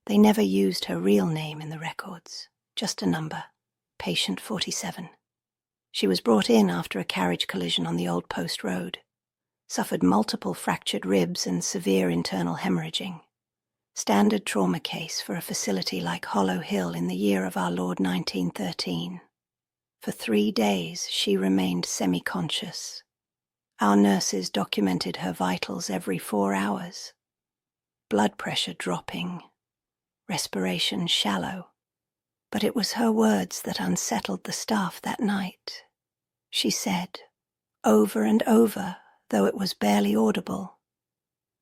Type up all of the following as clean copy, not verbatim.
They never used her real name in the records, just a number, patient 47. She was brought in after a carriage collision on the Old Post Road, suffered multiple fractured ribs and severe internal hemorrhaging. Standard trauma case for a facility like Hollow Hill in the year of our Lord 1913. For 3 days she remained semi-conscious. Our nurses documented her vitals every 4 hours. Blood pressure dropping, respiration shallow. But it was her words that unsettled the staff that night. She said, over and over, though it was barely audible,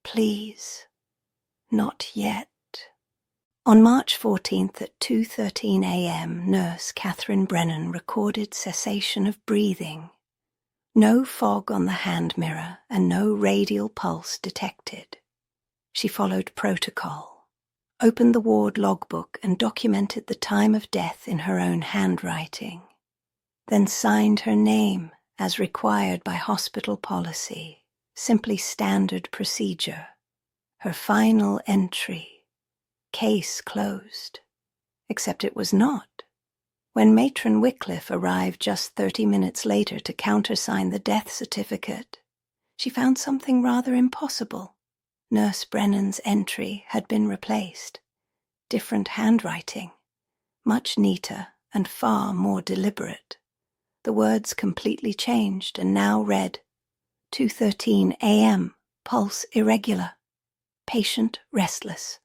"Please, not yet." On March 14th at 2:13 a.m., nurse Catherine Brennan recorded cessation of breathing. No fog on the hand mirror and no radial pulse detected. She followed protocol, opened the ward logbook and documented the time of death in her own handwriting, then signed her name as required by hospital policy, simply standard procedure. Her final entry, case closed. Except it was not. When Matron Wycliffe arrived just 30 minutes later to countersign the death certificate, she found something rather impossible. Nurse Brennan's entry had been replaced. Different handwriting, much neater and far more deliberate. The words completely changed and now read, 2:13 a.m., pulse irregular, patient restless,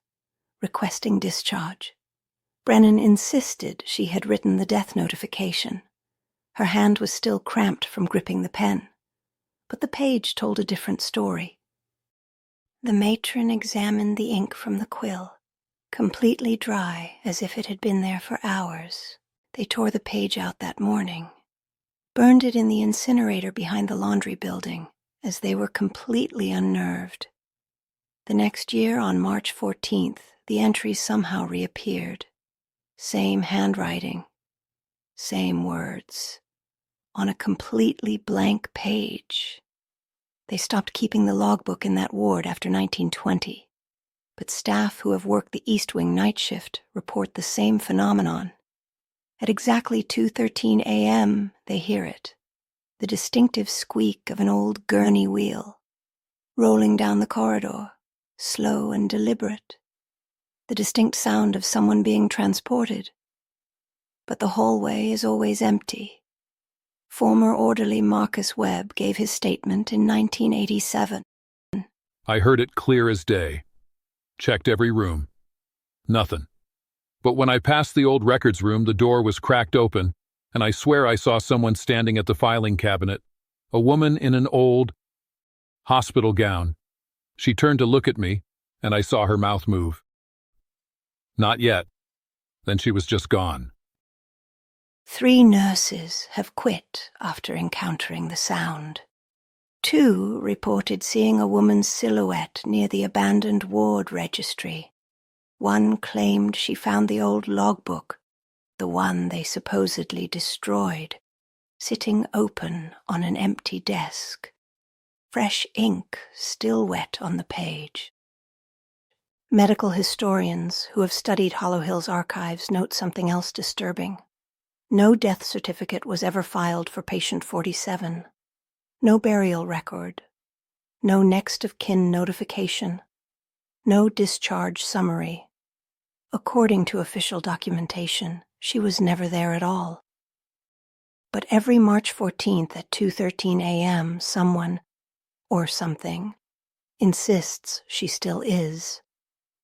requesting discharge. Brennan insisted she had written the death notification. Her hand was still cramped from gripping the pen, but the page told a different story. The matron examined the ink from the quill, completely dry as if it had been there for hours. They tore the page out that morning, burned it in the incinerator behind the laundry building, as they were completely unnerved. The next year, on March 14th, the entries somehow reappeared. Same handwriting, same words, on a completely blank page. They stopped keeping the logbook in that ward after 1920, but staff who have worked the East Wing night shift report the same phenomenon. At exactly 2:13 a.m., they hear it, the distinctive squeak of an old gurney wheel, rolling down the corridor, slow and deliberate, the distinct sound of someone being transported. But the hallway is always empty. Former orderly Marcus Webb gave his statement in 1987. I heard it clear as day. Checked every room. Nothing. But when I passed the old records room, the door was cracked open, and I swear I saw someone standing at the filing cabinet, a woman in an old hospital gown. She turned to look at me, and I saw her mouth move. Not yet. Then she was just gone. 3 nurses have quit after encountering the sound. 2 reported seeing a woman's silhouette near the abandoned ward registry. 1 claimed she found the old logbook, the one they supposedly destroyed, sitting open on an empty desk. Fresh ink still wet on the page. Medical historians who have studied Hollow Hill's archives note something else disturbing. No death certificate was ever filed for patient 47. No burial record. No next of kin notification. No discharge summary. According to official documentation, she was never there at all. But every March 14th at 2:13 a.m., someone, or something, insists she still is.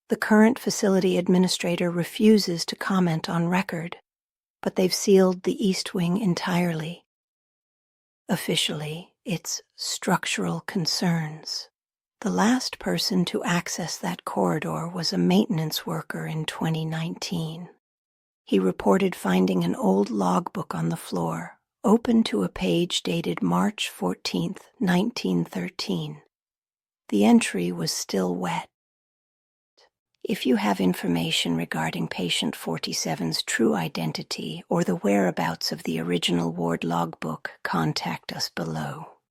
The current facility administrator refuses to comment on record, but they've sealed the East Wing entirely. Officially, it's structural concerns. The last person to access that corridor was a maintenance worker in 2019. He reported finding an old logbook on the floor, open to a page dated March 14, 1913. The entry was still wet. If you have information regarding patient 47's true identity or the whereabouts of the original ward logbook, contact us below.